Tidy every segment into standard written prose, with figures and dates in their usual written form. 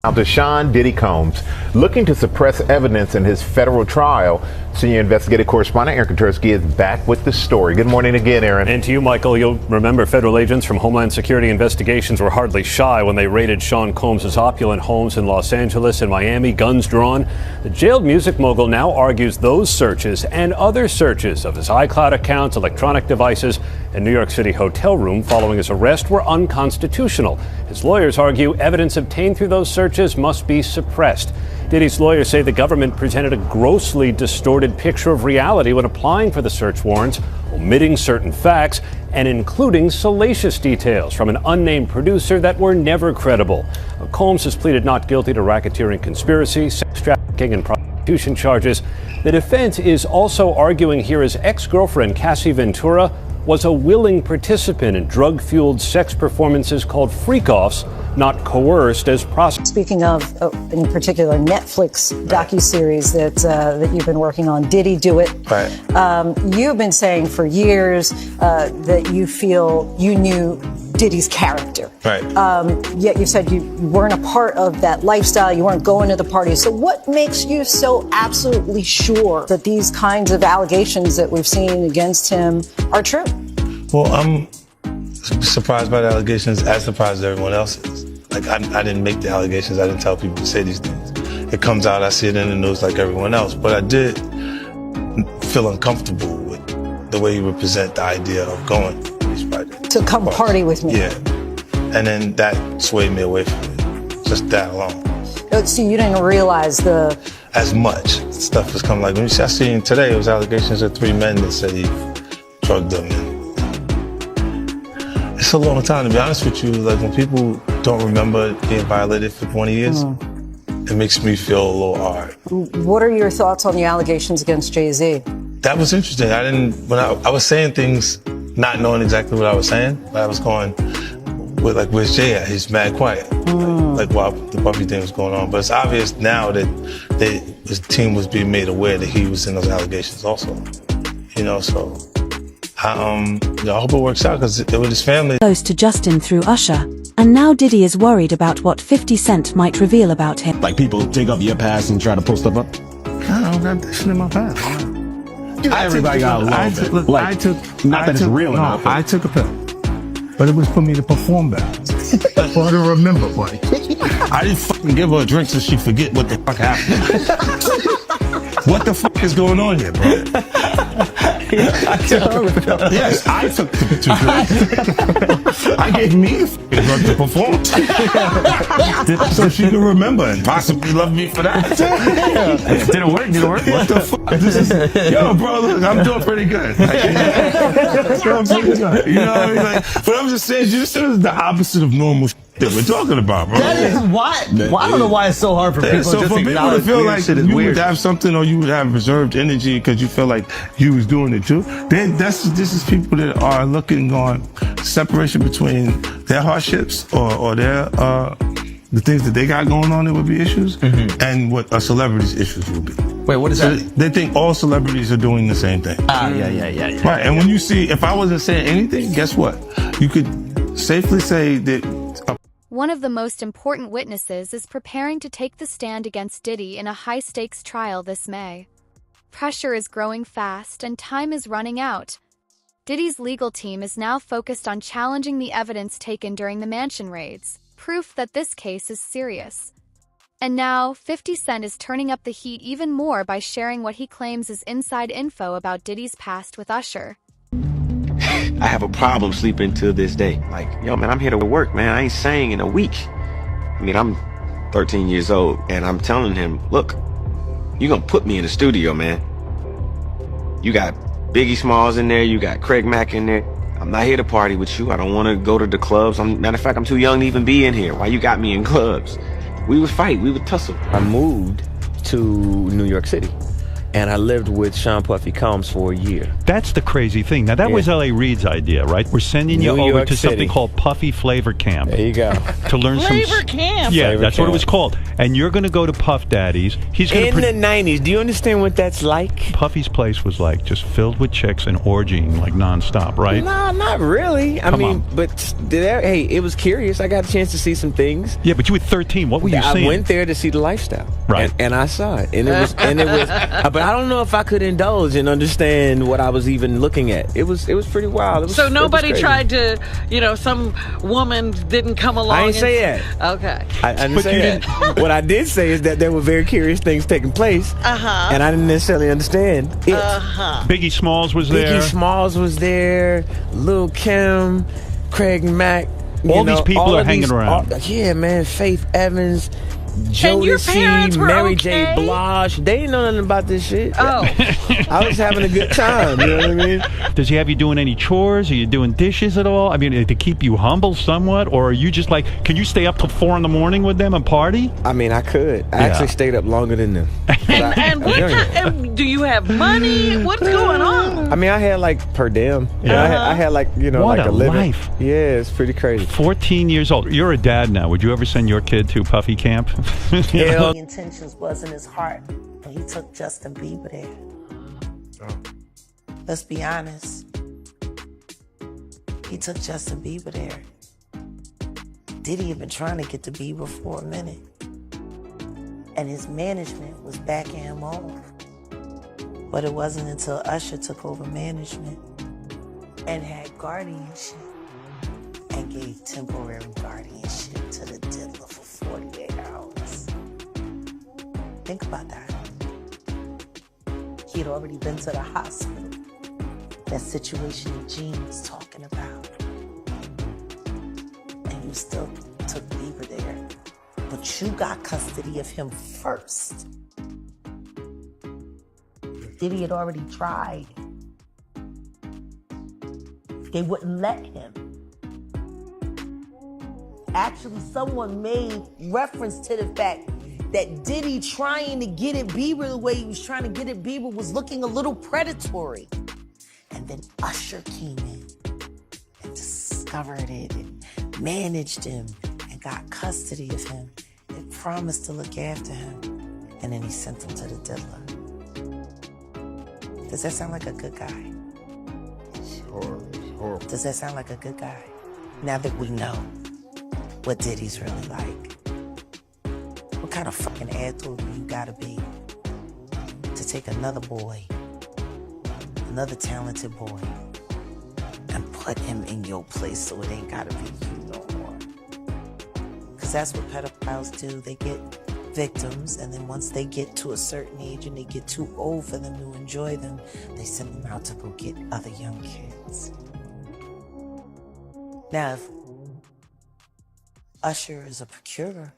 Now, Deshaun Diddy Combs, looking to suppress evidence in his federal trial. Senior investigative correspondent Aaron Katersky is back with the story. Good morning again, Aaron. And to you, Michael. You'll remember federal agents from Homeland Security investigations were hardly shy when they raided Sean Combs' opulent homes in Los Angeles and Miami, guns drawn. The jailed music mogul now argues those searches and other searches of his iCloud accounts, electronic devices, and New York City hotel room following his arrest were unconstitutional. His lawyers argue evidence obtained through those searches must be suppressed. Diddy's lawyers say the government presented a grossly distorted picture of reality when applying for the search warrants, omitting certain facts and including salacious details from an unnamed producer that were never credible. Combs has pleaded not guilty to racketeering conspiracy, sex trafficking, and prostitution charges. The defense is also arguing here his ex-girlfriend, Cassie Ventura, was a willing participant in drug-fueled sex performances called freak-offs, not coerced as prosecutors. Speaking of, in particular, Netflix docuseries that you've been working on, Diddy Do It? Right. You've been saying for years that you feel you knew Diddy's character. Right. Yet you said you weren't a part of that lifestyle, you weren't going to the parties. So what makes you so absolutely sure that these kinds of allegations that we've seen against him are true? Well, I'm surprised by the allegations, as surprised as everyone else is. Like, I didn't make the allegations, I didn't tell people to say these things. It comes out, I see it in the news like everyone else. But I did feel uncomfortable with the way he would present the idea of going to these projects. To come party with me. Yeah. And then that swayed me away from it. Just that alone. So you didn't realize as much stuff was coming. Like, when I seen today, it was allegations of 3 men that said he drugged them. It's a long time, to be honest with you. Like, when people don't remember being violated for 20 years, it makes me feel a little hard. What are your thoughts on the allegations against Jay-Z? That was interesting. When I was saying things, not knowing exactly what I was saying, but I was going with, like, where's Jay at? He's mad quiet. Like while the puppy thing was going on. But it's obvious now that his team was being made aware that he was in those allegations also. You know, so I hope it works out, because with his family. Close to Justin through Usher, and now Diddy is worried about what 50 Cent might reveal about him. Like, people dig up your past and try to pull stuff up? I don't got that shit in my past. Everybody got a little bit. Like, it's real enough. I took a pill, but it was for me to perform better. For her to remember, buddy. I didn't fucking give her a drink so she forget what the fuck happened. What the fuck is going on here, bro? Yes, I took the drinks. I gave me the drug to perform. So she can remember and possibly love me for that. Did it work? What the fuck? Yo, bro, look, I'm doing pretty good. Like, you know what I mean? Like, but I'm just saying, you said it's the opposite of normal that we're talking about, bro. That is why. Well, I don't know why it's so hard for people so just for to people to feel like you weird. would have something, or you would have reserved energy because you feel like you was doing it too. This is people that are looking on separation between their hardships or their the things that they got going on that would be issues, and what a celebrity's issues will be. Wait, what is that? They think all celebrities are doing the same thing. Yeah. Right, and when you see, if I wasn't saying anything, guess what? You could safely say that. One of the most important witnesses is preparing to take the stand against Diddy in a high-stakes trial this May. Pressure is growing fast and time is running out. Diddy's legal team is now focused on challenging the evidence taken during the mansion raids, proof that this case is serious. And now, 50 Cent is turning up the heat even more by sharing what he claims is inside info about Diddy's past with Usher. I have a problem sleeping to this day. Like, yo, man, I'm here to work, man. I ain't sang in a week. I mean, I'm 13 years old, and I'm telling him, look, you're gonna put me in the studio, man. You got Biggie Smalls in there, you got Craig Mack in there. I'm not here to party with you. I don't want to go to the clubs. Matter of fact, I'm too young to even be in here. Why you got me in clubs? We would fight, we would tussle. I moved to New York City, and I lived with Sean Puffy Combs for a year. That's the crazy thing. Now, that was L.A. Reid's idea, right? We're sending you New over York to City. something called Puffy Flavor Camp. There you go. To learn Flavor Camp. Yeah, Flavor that's Camp. what it was called. And you're going to go to Puff Daddy's. He's going In the 90s, do you understand what that's like? Puffy's place was like just filled with chicks and orgying like nonstop, right? No, not really. I mean, but hey, it was curious. I got a chance to see some things. Yeah, but you were 13. What were you seeing? I went there to see the lifestyle, right? And I saw it, and it was, but I don't know if I could indulge and understand what I was even looking at. It was pretty wild. So nobody tried to, some woman didn't come along. I didn't say that. Okay. I didn't say that. What I did say is that there were very curious things taking place, and I didn't necessarily understand it. Biggie Smalls was there. Biggie Smalls was there. Lil' Kim, Craig Mack. All these people are hanging around. Yeah, man. Faith Evans, And your parents Jodeci, were Mary okay? J. Blige. They didn't know nothing about this shit. Oh. I was having a good time. You know what I mean? Does he have you doing any chores? Are you doing dishes at all? I mean, to keep you humble somewhat? Or are you just like, can you stay up till 4 a.m. with them and party? I mean, I could. I actually stayed up longer than them. And do you have money? What's going on? I mean, I had like per diem. I had like, What like a a living. life. Yeah, it's pretty crazy. 14 years old. You're a dad now. Would you ever send your kid to Puffy Camp? The intentions was in his heart when he took Justin Bieber there. Let's be honest. He took Justin Bieber there. Diddy had been trying to get to Bieber for a minute. And his management was backing him off. But it wasn't until Usher took over management and had guardianship and gave temporary guardianship to the diddler for 48 hours. Think about that. He had already been to the hospital. That situation that Gene was talking about. And you still took Bieber there. But you got custody of him first. Diddy had already tried. They wouldn't let him. Actually, someone made reference to the fact that Diddy trying to get at Bieber the way he was trying to get at Bieber was looking a little predatory. And then Usher came in and discovered it and managed him and got custody of him and promised to look after him. And then he sent him to the diddler. Does that sound like a good guy? Horrible. Does that sound like a good guy? Now that we know what Diddy's really like. What kind of fucking asshole do you gotta be to take another boy, another talented boy, and put him in your place so it ain't gotta be you no more? Because that's what pedophiles do. They get victims, and then once they get to a certain age and they get too old for them to enjoy them, they send them out to go get other young kids. Now, if Usher is a procurer,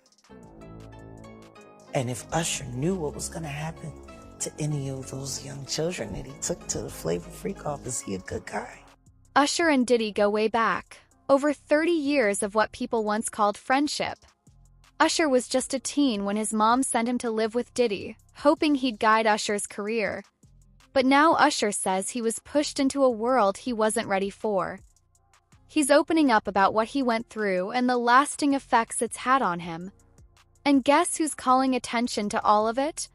and if Usher knew what was going to happen to any of those young children that he took to the Flavor Freak off, is he a good guy? Usher and Diddy go way back, over 30 years of what people once called friendship. Usher was just a teen when his mom sent him to live with Diddy, hoping he'd guide Usher's career. But now Usher says he was pushed into a world he wasn't ready for. He's opening up about what he went through and the lasting effects it's had on him. And guess who's calling attention to all of it?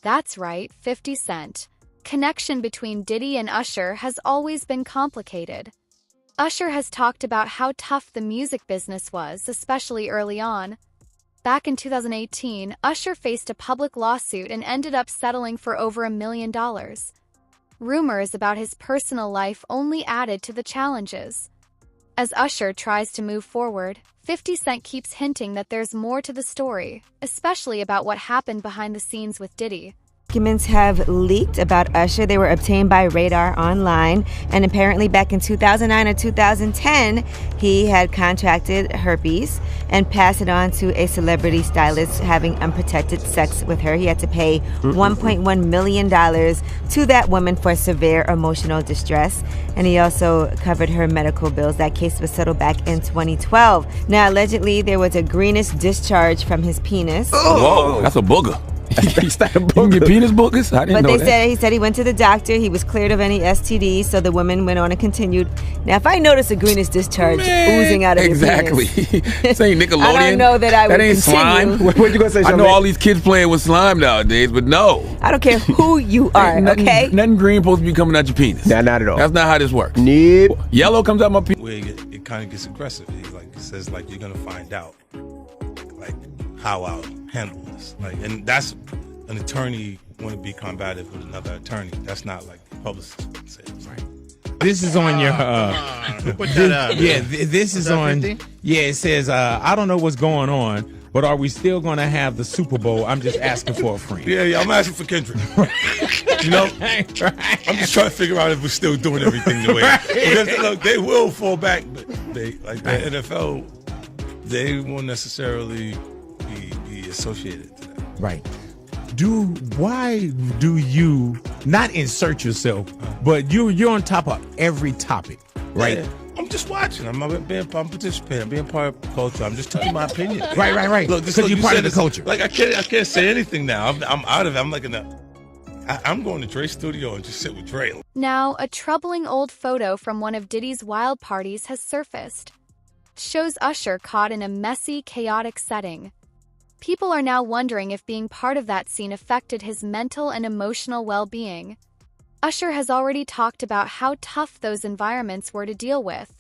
That's right, 50 Cent. Connection between Diddy and Usher has always been complicated. Usher has talked about how tough the music business was, especially early on. Back in 2018, Usher faced a public lawsuit and ended up settling for over $1 million. Rumors about his personal life only added to the challenges. As Usher tries to move forward, 50 Cent keeps hinting that there's more to the story, especially about what happened behind the scenes with Diddy. Documents have leaked about Usher. They were obtained by Radar Online, and apparently back in 2009 or 2010, he had contracted herpes and passed it on to a celebrity stylist having unprotected sex with her. He had to pay $1.1 million to that woman for severe emotional distress, and he also covered her medical bills. That case was settled back in 2012. Now, allegedly, there was a greenish discharge from his penis. Whoa, that's a booger. You can get penis boogers? I didn't But know they that. said he said he went to the doctor. He was cleared of any STDs. So the woman went on and continued. Now, if I notice a greenish discharge oozing out of exactly. your penis, This ain't Nickelodeon. I don't know that I would That ain't continue. slime. What you gonna say? I know all these kids playing with slime nowadays, but no. I don't care who you are. Ain't nothing, Okay. Nothing green supposed to be coming out your penis. Nah, not at all. That's not how this works. Nope. Yellow comes out my penis. Where it kind of gets aggressive. He says like you're gonna find out like how I'll handle this. Like, and that's an attorney want to be combative with another attorney. That's not like the publicist would say. Right. This is on your. Put that out. Yeah, this is on. 50? Yeah, it says, I don't know what's going on, but are we still going to have the Super Bowl? I'm just asking for a friend. Yeah, I'm asking for Kendrick. You know, I'm just trying to figure out if we're still doing everything the way. Because look, they will fall back, but they like the NFL, they won't necessarily be associated to that. Right. Why do you not insert yourself, but you're on top of every topic, right? Yeah. I'm just watching. I'm participating. I'm being part of the culture. I'm just telling my opinion. Right. Look, Because you're part of the culture. Like I can't say anything now. I'm out of it. I'm like I'm going to Dre's studio and just sit with Dre. Now, a troubling old photo from one of Diddy's wild parties has surfaced. It shows Usher caught in a messy, chaotic setting. People are now wondering if being part of that scene affected his mental and emotional well-being. Usher has already talked about how tough those environments were to deal with.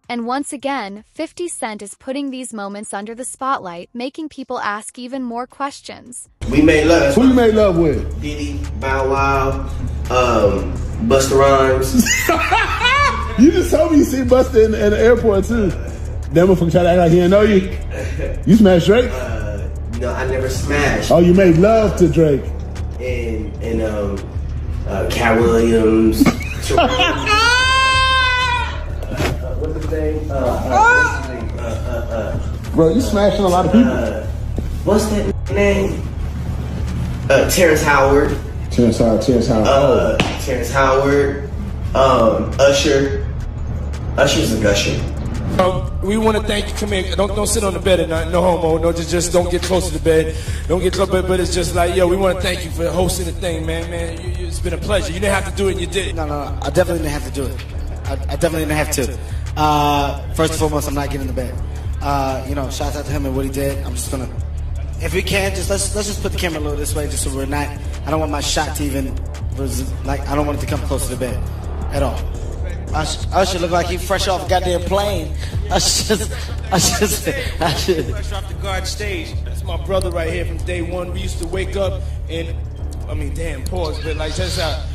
And once again, 50 Cent is putting these moments under the spotlight, making people ask even more questions. We made love. Who you made love with? Diddy, Bow Wow, Busta Rhymes. You just told me you see Busta in the airport too. That motherfucker tried to act like he didn't know you. You smashed Drake? No, I never smashed. Oh, you made love to Drake. And Cat Williams. What's his name? Bro, you smashing a lot of people. What's that name? Terrence Howard. Terrence Howard. Terrence Howard. Usher. Usher's a gusher. We want to thank you. Come here. Don't sit on the bed at night. No homo. No, just don't get close to the bed. Don't get close. But it's just like, yo, we want to thank you for hosting the thing, man. It's been a pleasure. You didn't have to do it, and you did it. No, I definitely didn't have to do it. I definitely didn't have to. First and foremost, I'm not getting in the bed. Shout out to him and what he did. I'm just gonna, if we can, let's just put the camera a little this way, just so we're not. I don't want my shot to even, I don't want it to come close to the bed, at all. Usher look like he fresh off a goddamn plane. Usher. Fresh off the guard stage. That's my brother right here from day one. We used to wake up and, pause, but like that's how.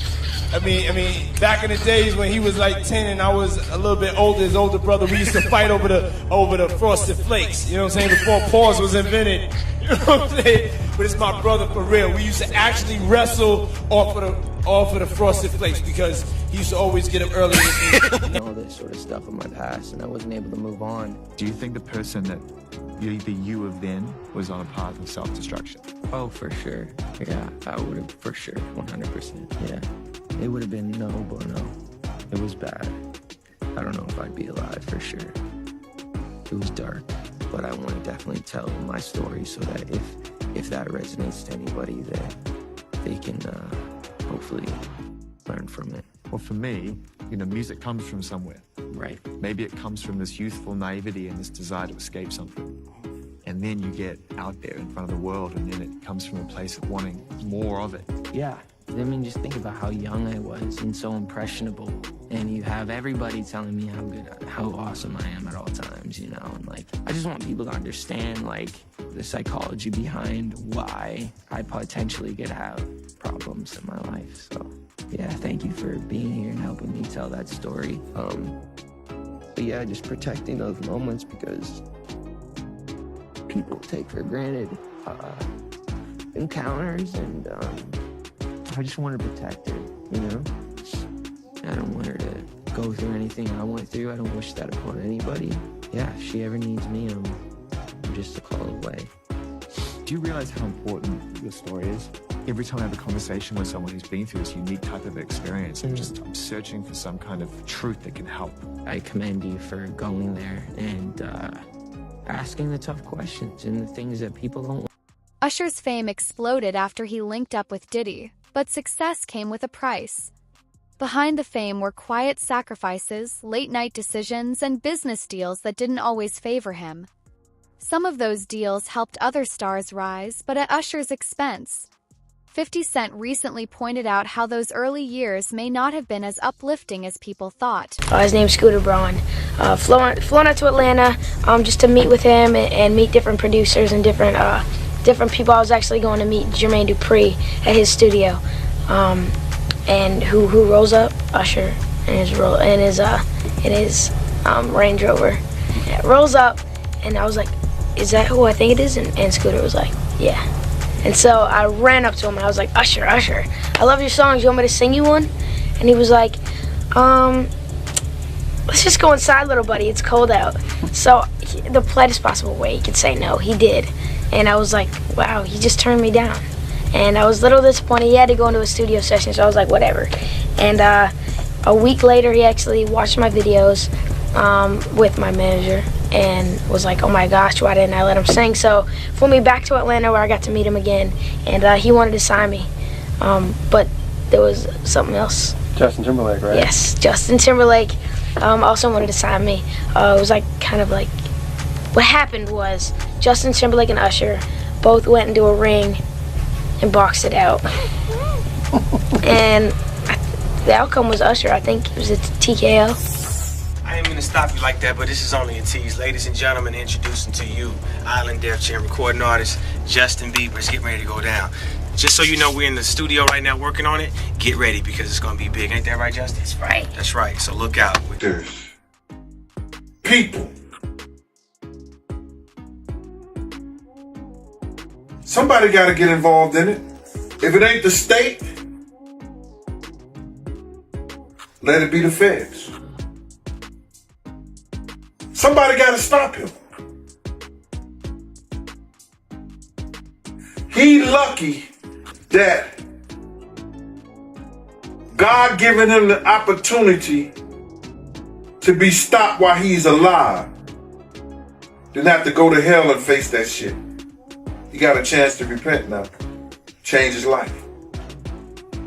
Back in the days when he was like 10 and I was a little bit older, his older brother, we used to fight over the Frosted Flakes. You know what I'm saying? Before pause was invented. You know what I'm saying? But it's my brother for real. We used to actually wrestle off of the Frosted Flakes because he used to always get them early. All this sort of stuff in my past, and I wasn't able to move on. Do you think the person that the you of then was on a path of self-destruction? Oh, for sure. Yeah, I would have, for sure, 100%. Yeah. It would have been no bueno. It was bad. I don't know if I'd be alive for sure. It was dark, but I want to definitely tell my story so that if that resonates to anybody, that they can hopefully learn from it. Well, for me, music comes from somewhere. Right. Maybe it comes from this youthful naivety and this desire to escape something. And then you get out there in front of the world, and then it comes from a place of wanting more of it. Yeah. Just think about how young I was and so impressionable. And you have everybody telling me how awesome I am at all times, and I just want people to understand, the psychology behind why I potentially could have problems in my life. So, yeah, thank you for being here and helping me tell that story. But yeah, just protecting those moments because people take for granted encounters, and I just want to protect her, I don't want her to go through anything I went through. I don't wish that upon anybody. Yeah, if she ever needs me, I'm just a call away. Do you realize how important your story is? Every time I have a conversation with someone who's been through this unique type of experience, I'm searching for some kind of truth that can help. I commend you for going there and asking the tough questions and the things that people don't. Usher's fame exploded after he linked up with Diddy, but success came with a price. Behind the fame were quiet sacrifices, late-night decisions, and business deals that didn't always favor him. Some of those deals helped other stars rise, but at Usher's expense. 50 Cent recently pointed out how those early years may not have been as uplifting as people thought. His name's Scooter Braun. Flown out to Atlanta just to meet with him and meet different producers and different people. I was actually going to meet Jermaine Dupri at his studio. And who rolls up? Usher in his Range Rover. Yeah, rolls up, and I was like, "Is that who I think it is?" And Scooter was like, "Yeah." And so I ran up to him and I was like, Usher, I love your songs. You want me to sing you one? And he was like, let's just go inside, little buddy. It's cold out. So the politest possible way he could say no, he did. And I was like, wow, he just turned me down. And I was a little disappointed. He had to go into a studio session, so I was like, whatever. And a week later, he actually watched my videos with my manager and was like, oh my gosh, why didn't I let him sing? So flew me back to Atlanta where I got to meet him again, and he wanted to sign me. But there was something else. Justin Timberlake, right? Yes, Justin Timberlake also wanted to sign me. It was like kind of like, what happened was Justin Timberlake and Usher both went into a ring and boxed it out. And the outcome was Usher. I think it was a TKO. I ain't mean to stop you like that, but this is only a tease. Ladies and gentlemen, introducing to you Island Def Jam recording artist Justin Bieber. It's getting ready to go down. Just so you know, we're in the studio right now working on it. Get ready because it's gonna be big. Ain't that right, Justin? That's right. That's right. So look out. There's people. Somebody got to get involved in it. If it ain't the state, let it be the feds. Somebody got to stop him. He lucky that God given him the opportunity to be stopped while he's alive, then have to go to hell and face that shit. He got a chance to repent now, change his life.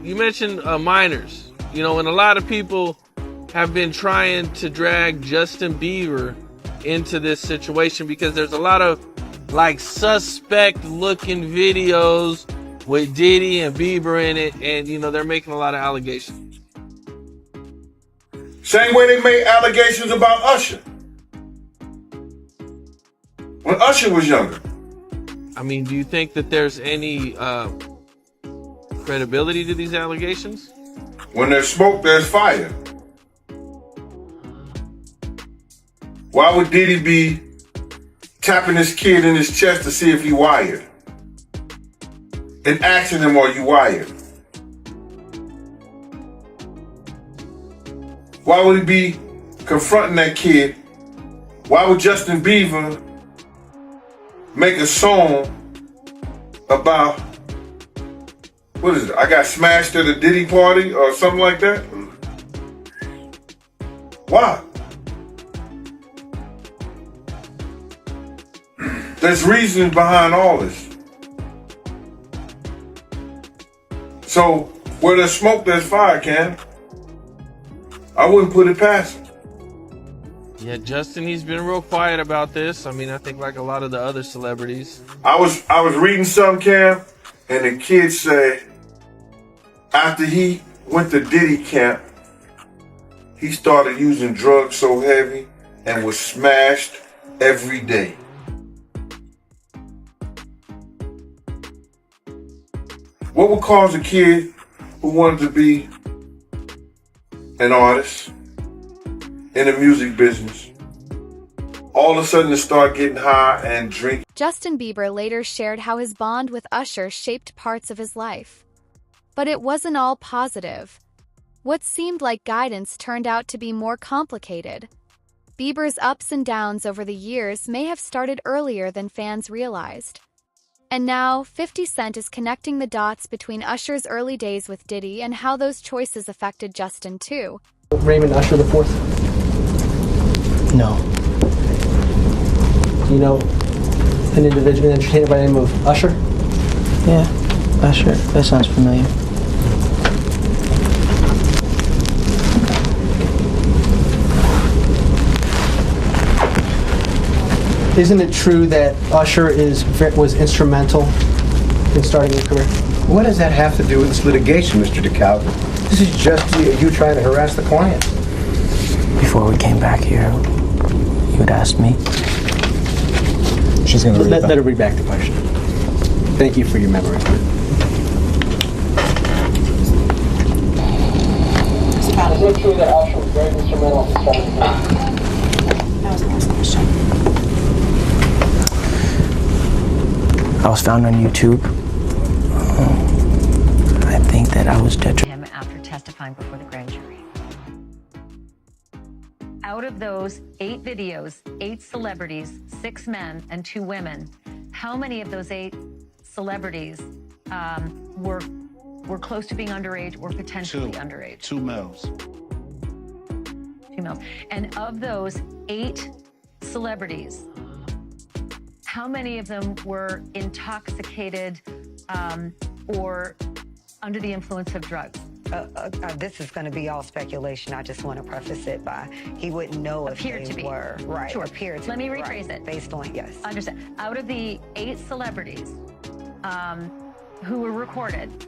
You mentioned minors, and a lot of people have been trying to drag Justin Bieber into this situation because there's a lot of suspect looking videos with Diddy and Bieber in it, and they're making a lot of allegations. Same way they made allegations about Usher when Usher was younger. I mean, do you think that there's any credibility to these allegations? When there's smoke, there's fire. Why would Diddy be tapping his kid in his chest to see if he wired? And asking him, are you wired? Why would he be confronting that kid? Why would Justin Bieber make a song about, what is it? I got smashed at a Diddy party or something like that? Why? There's reasons behind all this. So, where there's smoke, there's fire, Cam. I wouldn't put it past him. Yeah, Justin, he's been real quiet about this. I mean, I think like a lot of the other celebrities. I was reading some, Cam, and the kid said after he went to Diddy camp, he started using drugs so heavy and was smashed every day. What would cause a kid who wanted to be an artist in the music business all of a sudden to start getting high and drinking? Justin Bieber later shared how his bond with Usher shaped parts of his life. But it wasn't all positive. What seemed like guidance turned out to be more complicated. Bieber's ups and downs over the years may have started earlier than fans realized. And now, 50 Cent is connecting the dots between Usher's early days with Diddy and how those choices affected Justin too. Raymond Usher the Fourth? No. Do you know an individual, an entertainer by the name of Usher? Yeah, Usher. That sounds familiar. Isn't it true that Usher was instrumental in starting your career? What does that have to do with this litigation, Mr. DeKalb? This is just you trying to harass the client. Before we came back here, you had asked me. She's going to let her read back the question. Thank you for your memory. Is it true that Usher was very instrumental in starting the That was the last question. I was found on YouTube. I think that I was detrimental. Him after testifying before the grand jury. Out of those 8 videos, 8 celebrities, 6 men and 2 women, how many of those 8 celebrities were close to being underage or potentially underage? 2 males. 2 males. And of those 8 celebrities, how many of them were intoxicated or under the influence of drugs? This is going to be all speculation. I just want to preface it by he wouldn't know if they were. Right. Sure. Appeared to Let me be, rephrase right. it. Based on, yes. Understand. Out of the 8 celebrities who were recorded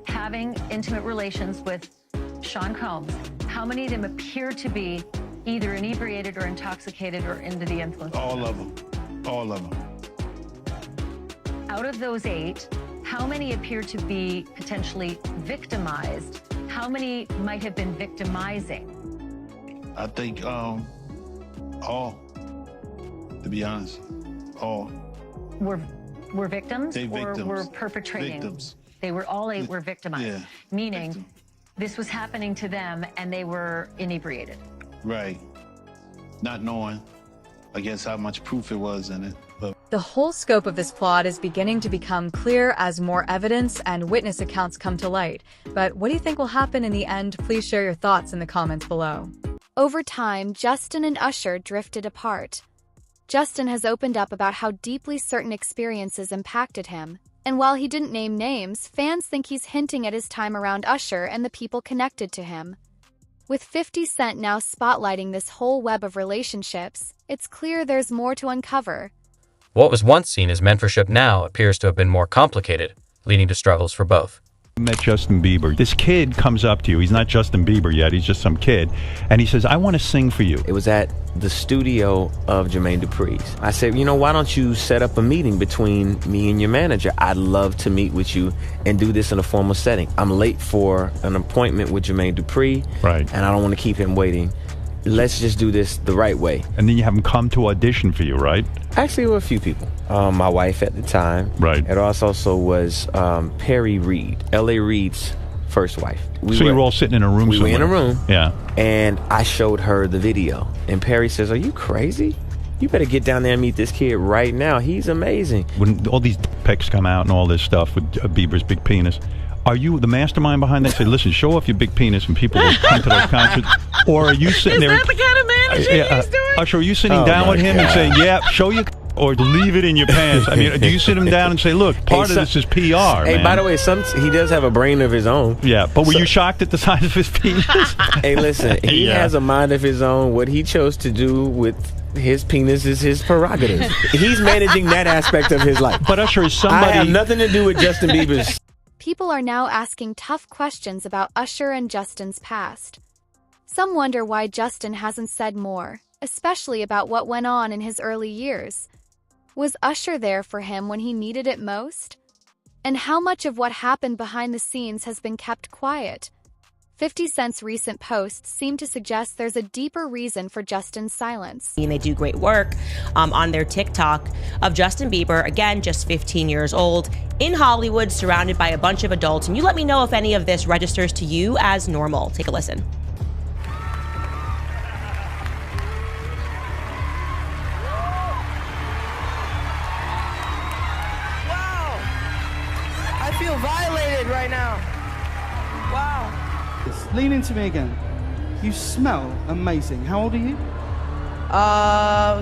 having intimate relations with Sean Combs, how many of them appear to be either inebriated or intoxicated or under the influence? All of them. All of them. Out of those 8, how many appear to be potentially victimized? How many might have been victimizing? I think all, to be honest, all. Were victims They or victims. were perpetrating? Victims. They were all 8 were victimized, Yeah. meaning this was happening to them and they were inebriated. Right. Not knowing, I guess, how much proof it was in it. But The whole scope of this plot is beginning to become clear as more evidence and witness accounts come to light. But what do you think will happen in the end? Please share your thoughts in the comments below. Over time, Justin and Usher drifted apart. Justin has opened up about how deeply certain experiences impacted him. And while he didn't name names, fans think he's hinting at his time around Usher and the people connected to him. With 50 Cent now spotlighting this whole web of relationships, it's clear there's more to uncover. What was once seen as mentorship now appears to have been more complicated, leading to struggles for both. Met Justin Bieber. This kid comes up to you. He's not Justin Bieber yet. He's just some kid. And he says, I want to sing for you. It was at the studio of Jermaine Dupri's. I said, why don't you set up a meeting between me and your manager? I'd love to meet with you and do this in a formal setting. I'm late for an appointment with Jermaine Dupri. Right. And I don't want to keep him waiting. Let's just do this the right way. And then you have him come to audition for you, right? Actually, there were a few people. My wife at the time. Right. It also was Perry Reed, L.A. Reid's first wife. So you were all sitting in a room We were in a somewhere. room. Yeah. And I showed her the video. And Perry says, are you crazy? You better get down there and meet this kid right now. He's amazing. When all these pics come out and all this stuff with Bieber's big penis, are you the mastermind behind that? Say, listen, show off your big penis and people will come to those concerts. Or are you sitting there? Is that the kind of managing he's doing? Usher, are you sitting Oh, down my with him God. and saying, yeah, show your or leave it in your pants? I mean, do you sit him down and say, look, part of this is PR, Hey, man. by the way, he does have a brain of his own. Yeah, but were you shocked at the size of his penis? Hey, listen, he Yeah. has a mind of his own. What he chose to do with his penis is his prerogative. He's managing that aspect of his life. But Usher is somebody. I have nothing to do with Justin Bieber's. People are now asking tough questions about Usher and Justin's past. Some wonder why Justin hasn't said more, especially about what went on in his early years. Was Usher there for him when he needed it most? And how much of what happened behind the scenes has been kept quiet? 50 Cent's recent posts seem to suggest there's a deeper reason for Justin's silence. And they do great work on their TikTok of Justin Bieber, again, just 15 years old, in Hollywood, surrounded by a bunch of adults. And you let me know if any of this registers to you as normal. Take a listen. I feel violated right now. Wow. Lean into me again. You smell amazing. How old are you?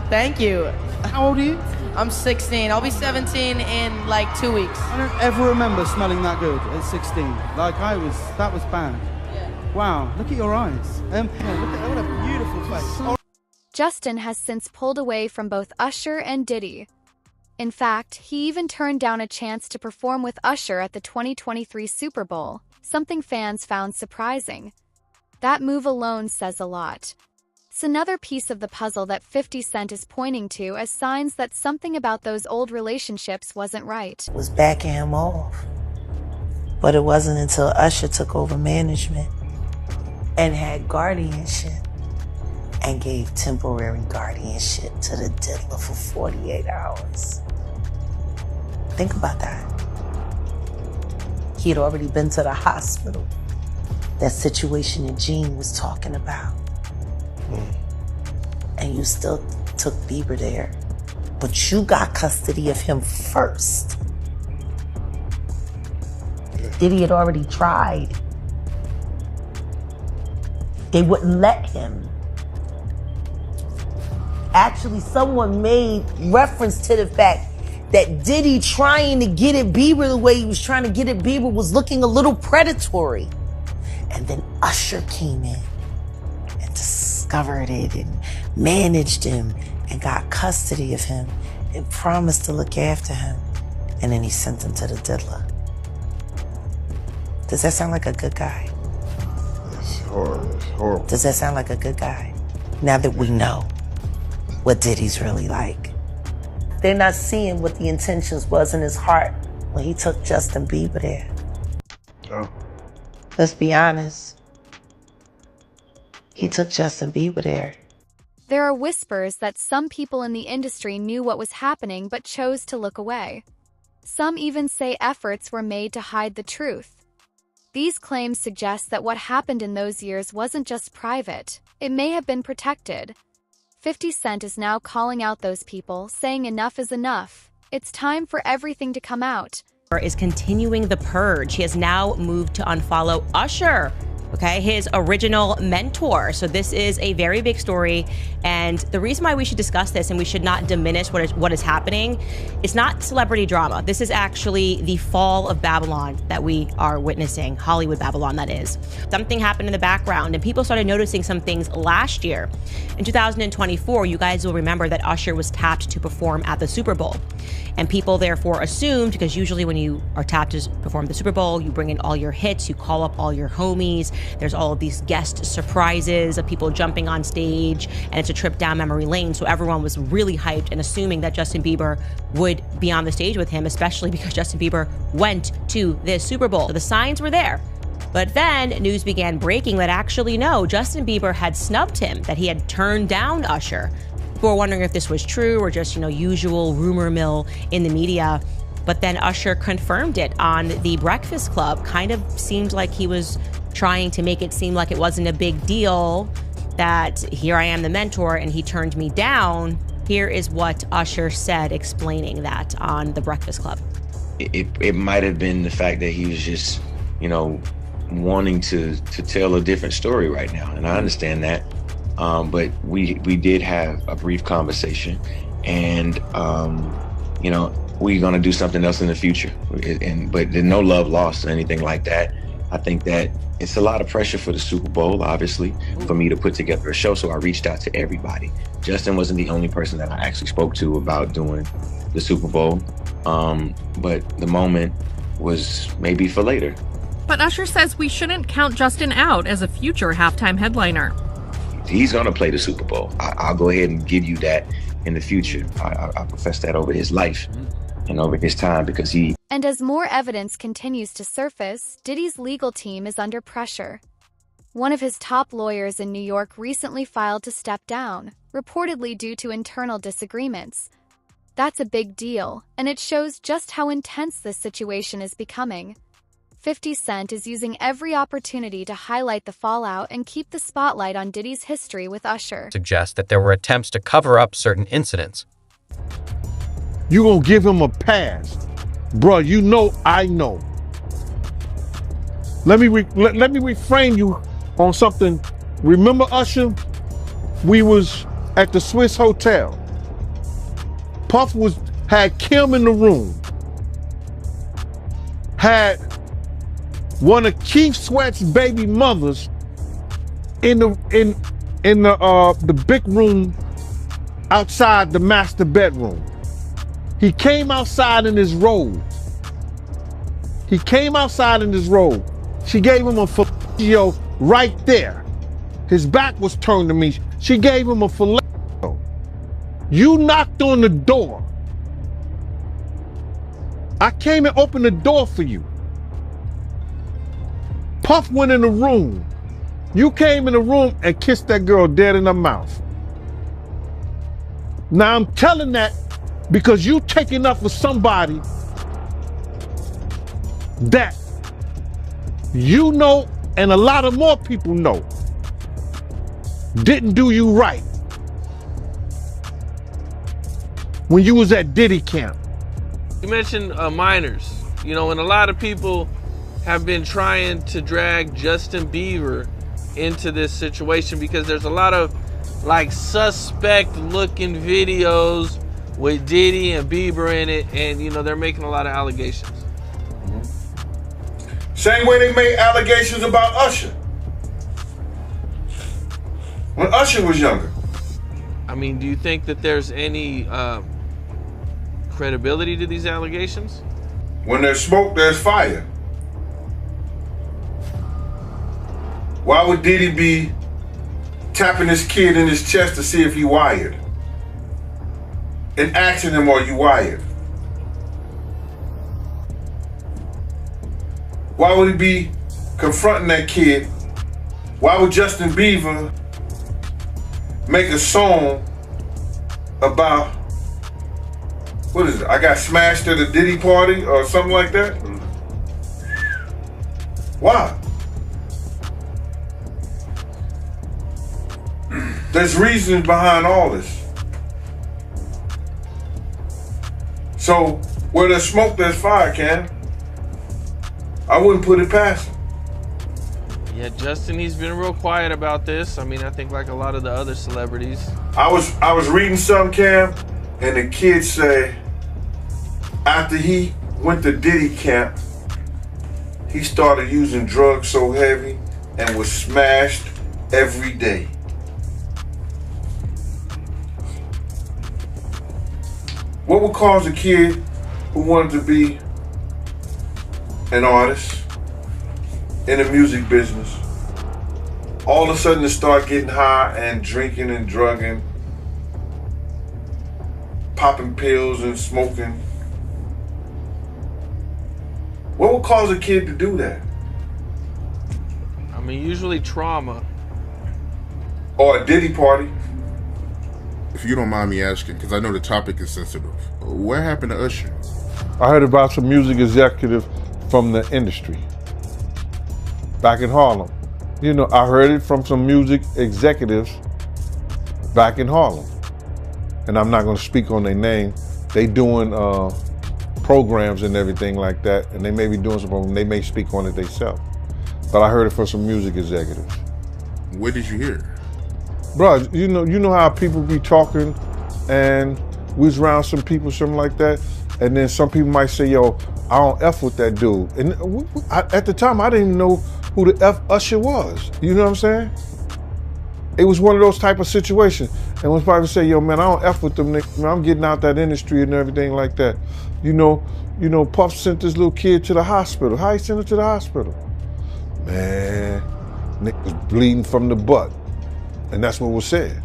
Thank you. How old are you? I'm 16. I'll be 17 in like 2 weeks. I don't ever remember smelling that good at 16. Like that was bad. Yeah. Wow, look at your eyes. Yeah, look at what a beautiful face. Oh. Justin has since pulled away from both Usher and Diddy. In fact, he even turned down a chance to perform with Usher at the 2023 Super Bowl, something fans found surprising. That move alone says a lot. It's another piece of the puzzle that 50 Cent is pointing to as signs that something about those old relationships wasn't right. Was backing him off. But it wasn't until Usher took over management and had guardianship and gave temporary guardianship to the Diddler for 48 hours. Think about that. He had already been to the hospital. That situation that Gene was talking about. And you still took Bieber there. But you got custody of him first. Diddy had already tried. They wouldn't let him. Actually, someone made reference to the fact that Diddy trying to get at Bieber the way he was trying to get at Bieber was looking a little predatory. And then Usher came in and discovered it and managed him and got custody of him and promised to look after him. And then he sent him to the Diddler. Does that sound like a good guy? It's horrible. It's horrible. Does that sound like a good guy? Now that we know what Diddy's really like. They're not seeing what the intentions was in his heart when he took Justin Bieber there. Oh. Let's be honest. He took Justin Bieber there. There are whispers that some people in the industry knew what was happening but chose to look away. Some even say efforts were made to hide the truth. These claims suggest that what happened in those years wasn't just private, it may have been protected. 50 Cent is now calling out those people, saying enough is enough. It's time for everything to come out. Is continuing the purge. He has now moved to unfollow Usher, okay, his original mentor. So this is a very big story. And the reason why we should discuss this and we should not diminish what is happening, it's not celebrity drama. This is actually the fall of Babylon that we are witnessing, Hollywood Babylon, that is. Something happened in the background and people started noticing some things last year. In 2024, you guys will remember that Usher was tapped to perform at the Super Bowl. And people therefore assumed, because usually when you are tapped to perform the Super Bowl, you bring in all your hits, you call up all your homies, there's all of these guest surprises of people jumping on stage, and it's a trip down memory lane. So everyone was really hyped and assuming that Justin Bieber would be on the stage with him, especially because Justin Bieber went to this Super Bowl. So the signs were there. But then news began breaking that actually no, Justin Bieber had snubbed him, that he had turned down Usher. People were wondering if this was true or just, usual rumor mill in the media. But then Usher confirmed it on The Breakfast Club. Kind of seemed like he was trying to make it seem like it wasn't a big deal, that here I am the mentor and he turned me down. Here is what Usher said explaining that on The Breakfast Club. It might have been the fact that he was just, wanting to tell a different story right now. And I understand that. But we did have a brief conversation and, we're going to do something else in the future. But there's no love lost or anything like that. I think that it's a lot of pressure for the Super Bowl, obviously, for me to put together a show. So I reached out to everybody. Justin wasn't the only person that I actually spoke to about doing the Super Bowl. But the moment was maybe for later. But Usher says we shouldn't count Justin out as a future halftime headliner. He's going to play the Super Bowl. I'll go ahead and give you that in the future. I profess that over his life and over his time because he... And as more evidence continues to surface, Diddy's legal team is under pressure. One of his top lawyers in New York recently filed to step down, reportedly due to internal disagreements. That's a big deal, and it shows just how intense this situation is becoming. 50 Cent is using every opportunity to highlight the fallout and keep the spotlight on Diddy's history with Usher. Suggest that there were attempts to cover up certain incidents. You gonna give him a pass. Bruh, I know. Let me reframe you on something. Remember Usher? We was at the Swiss Hotel. Puff had Kim in the room, had one of Keith Sweat's baby mothers in the big room outside the master bedroom. He came outside in his robe. She gave him a fellatio right there. His back was turned to me. She gave him a fellatio. You knocked on the door. I came and opened the door for you. Puff went in the room. You came in the room and kissed that girl dead in her mouth. Now I'm telling that because you taking up for somebody that you know and a lot of more people know didn't do you right when you was at Diddy camp. You mentioned minors, and a lot of people have been trying to drag Justin Bieber into this situation because there's a lot of suspect looking videos with Diddy and Bieber in it, and they're making a lot of allegations. Same way they made allegations about Usher when Usher was younger. I mean, do you think that there's any credibility to these allegations? When there's smoke, there's fire. Why would Diddy be tapping his kid in his chest to see if he wired? And asking him, are you wired? Why would he be confronting that kid? Why would Justin Bieber make a song about, what is it? I got smashed at a Diddy party or something like that? Why? There's reasons behind all this. So where there's smoke, there's fire, Cam. I wouldn't put it past him. Yeah, Justin, he's been real quiet about this. I mean, I think like a lot of the other celebrities. I was reading some, Cam, and the kid say after he went to Diddy camp, he started using drugs so heavy and was smashed every day. What would cause a kid who wanted to be an artist in the music business all of a sudden to start getting high and drinking and drugging, popping pills and smoking? What would cause a kid to do that? I mean, usually trauma. Or a Diddy party. If you don't mind me asking, because I know the topic is sensitive, what happened to Usher? I heard about some music executive from the industry back in Harlem. I heard it from some music executives back in Harlem. And I'm not going to speak on their name. They doing programs and everything like that, and they may be doing some programs. They may speak on it themselves. But I heard it from some music executives. Where did you hear it? Bro, you know how people be talking, and we was around some people, something like that, and then some people might say, yo, I don't F with that dude. And at the time, I didn't even know who the F Usher was. You know what I'm saying? It was one of those type of situations. And when people say, yo, man, I don't F with them niggas, man, I'm getting out that industry and everything like that. Puff sent this little kid to the hospital. How he sent her to the hospital? Man, nigga was bleeding from the butt. And that's what was said.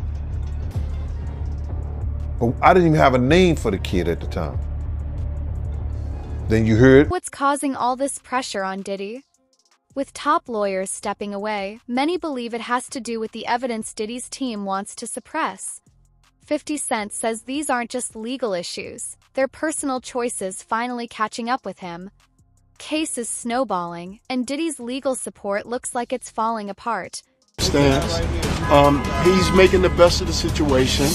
But I didn't even have a name for the kid at the time. Then you heard. What's causing all this pressure on Diddy? With top lawyers stepping away, many believe it has to do with the evidence Diddy's team wants to suppress. 50 Cent says these aren't just legal issues, they're personal choices finally catching up with him. Case is snowballing, and Diddy's legal support looks like it's falling apart. He's making the best of the situation.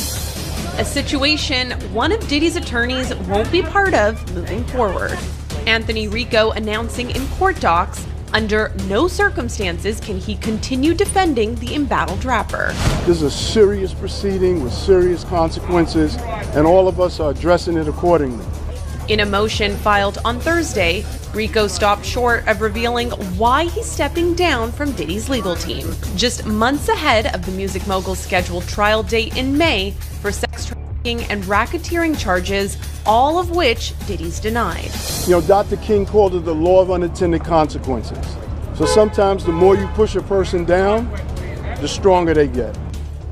A situation one of Diddy's attorneys won't be part of moving forward. Anthony Rico announcing in court docs Under no circumstances can he continue defending the embattled rapper. This is a serious proceeding with serious consequences, and all of us are addressing it accordingly. In a motion filed on Thursday, Rico stopped short of revealing why he's stepping down from Diddy's legal team, just months ahead of the music mogul's scheduled trial date in May for sex trafficking and racketeering charges, all of which Diddy's denied. You know, Dr. King called it the law of unintended consequences. So sometimes the more you push a person down, the stronger they get.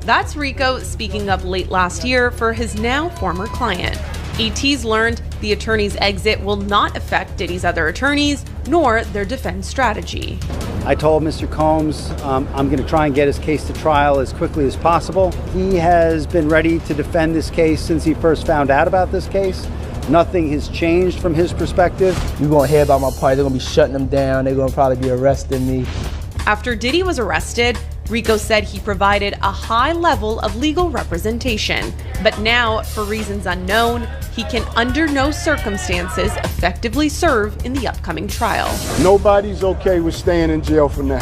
That's Rico speaking up late last year for his now former client. ET's learned the attorney's exit will not affect Diddy's other attorneys, nor their defense strategy. I told Mr. Combs I'm going to try and get his case to trial as quickly as possible. He has been ready to defend this case since he first found out about this case. Nothing has changed from his perspective. You're going to hear about my party. They're going to be shutting them down. They're going to probably be arresting me. After Diddy was arrested, Rico said he provided a high level of legal representation. But now, for reasons unknown, he can under no circumstances effectively serve in the upcoming trial. Nobody's okay with staying in jail for now.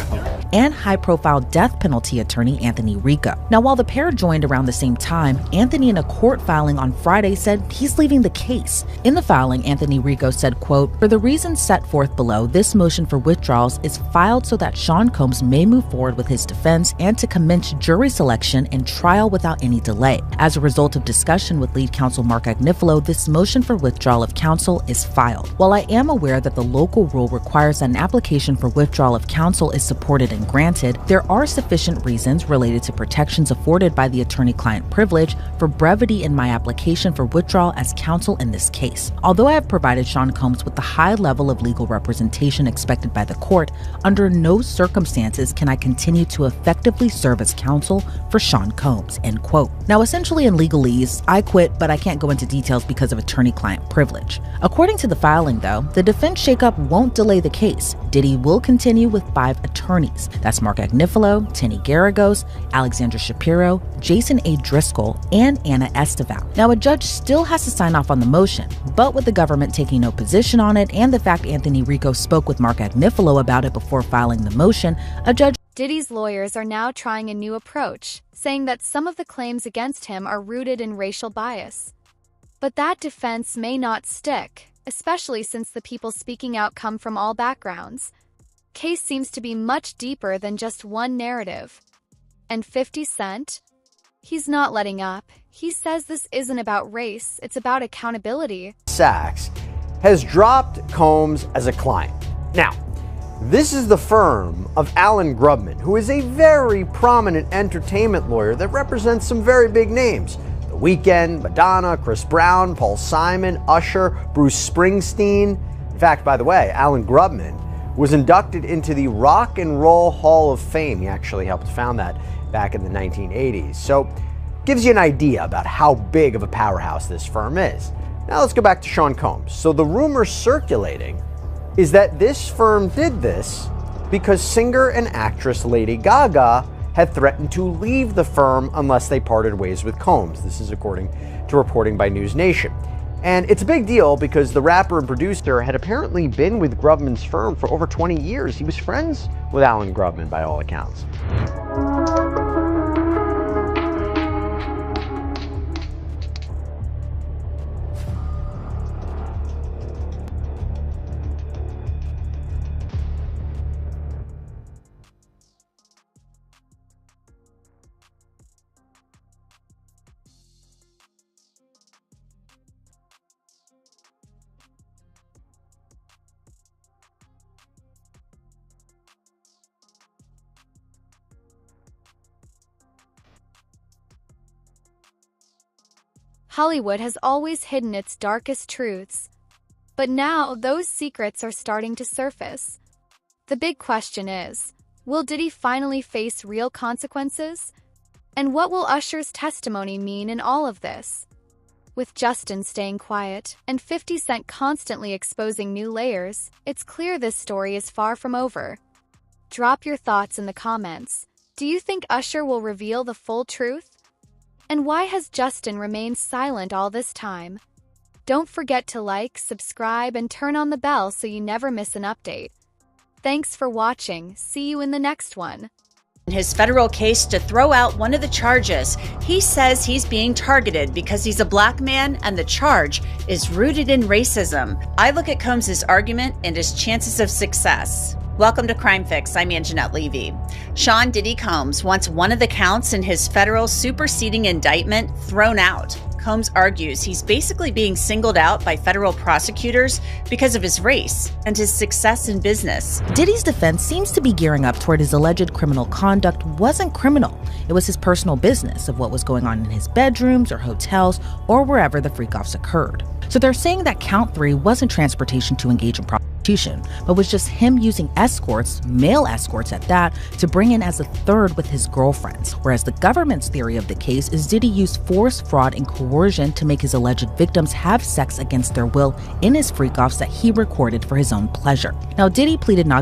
And high-profile death penalty attorney Anthony Rico. Now, while the pair joined around the same time, Anthony in a court filing on Friday said he's leaving the case. In the filing, Anthony Rico said, quote, "For the reasons set forth below, this motion for withdrawals is filed so that Sean Combs may move forward with his defense and to commence jury selection and trial without any delay. As a result of discussion with lead counsel Mark Agnifilo, this motion for withdrawal of counsel is filed. While I am aware that the local rule requires that an application for withdrawal of counsel is supported and granted, there are sufficient reasons related to protections afforded by the attorney-client privilege for brevity in my application for withdrawal as counsel in this case. Although I have provided Sean Combs with the high level of legal representation expected by the court, under no circumstances can I continue to effectively serve as counsel for Sean Combs," end quote. Now, essentially in legalese, I quit, but I can't go into details because of attorney-client privilege. According to the filing, though, the defense shakeup won't delay the case. Diddy will continue with 5 attorneys. That's Mark Agnifilo, Tenny Garagos, Alexandra Shapiro, Jason A. Driscoll, and Anna Esteval. Now, a judge still has to sign off on the motion, but with the government taking no position on it and the fact Anthony Rico spoke with Mark Agnifilo about it before filing the motion, a judge. Diddy's lawyers are now trying a new approach, saying that some of the claims against him are rooted in racial bias. But that defense may not stick, especially since the people speaking out come from all backgrounds. Case seems to be much deeper than just one narrative. And 50 Cent? He's not letting up. He says this isn't about race, it's about accountability. Sachs has dropped Combs as a client. Now, this is the firm of Alan Grubman, who is a very prominent entertainment lawyer that represents some very big names. The Weeknd, Madonna, Chris Brown, Paul Simon, Usher, Bruce Springsteen. In fact, by the way, Alan Grubman was inducted into the Rock and Roll Hall of Fame. He actually helped found that back in the 1980s. So, gives you an idea about how big of a powerhouse this firm is. Now let's go back to Sean Combs. So the rumor circulating is that this firm did this because singer and actress Lady Gaga had threatened to leave the firm unless they parted ways with Combs. This is according to reporting by News Nation. And it's a big deal because the rapper and producer had apparently been with Grubman's firm for over 20 years. He was friends with Alan Grubman by all accounts. Hollywood has always hidden its darkest truths. But now those secrets are starting to surface. The big question is, will Diddy finally face real consequences? And what will Usher's testimony mean in all of this? With Justin staying quiet and 50 Cent constantly exposing new layers, it's clear this story is far from over. Drop your thoughts in the comments. Do you think Usher will reveal the full truth? And why has Justin remained silent all this time? Don't forget to like, subscribe, and turn on the bell so you never miss an update. Thanks for watching. See you in the next one. In his federal case to throw out one of the charges, he says he's being targeted because he's a black man and the charge is rooted in racism. I look at Combs' argument and his chances of success. Welcome to Crime Fix. I'm Anjanette Levy. Sean Diddy Combs wants one of the counts in his federal superseding indictment thrown out. Combs argues he's basically being singled out by federal prosecutors because of his race and his success in business. Diddy's defense seems to be gearing up toward his alleged criminal conduct wasn't criminal. It was his personal business of what was going on in his bedrooms or hotels or wherever the freak-offs occurred. So they're saying that count 3 wasn't transportation to engage in prostitution, but was just him using escorts, male escorts at that, to bring in as a third with his girlfriends. Whereas the government's theory of the case is Diddy used force, fraud, and coercion to make his alleged victims have sex against their will in his freak-offs that he recorded for his own pleasure. Now, Diddy pleaded not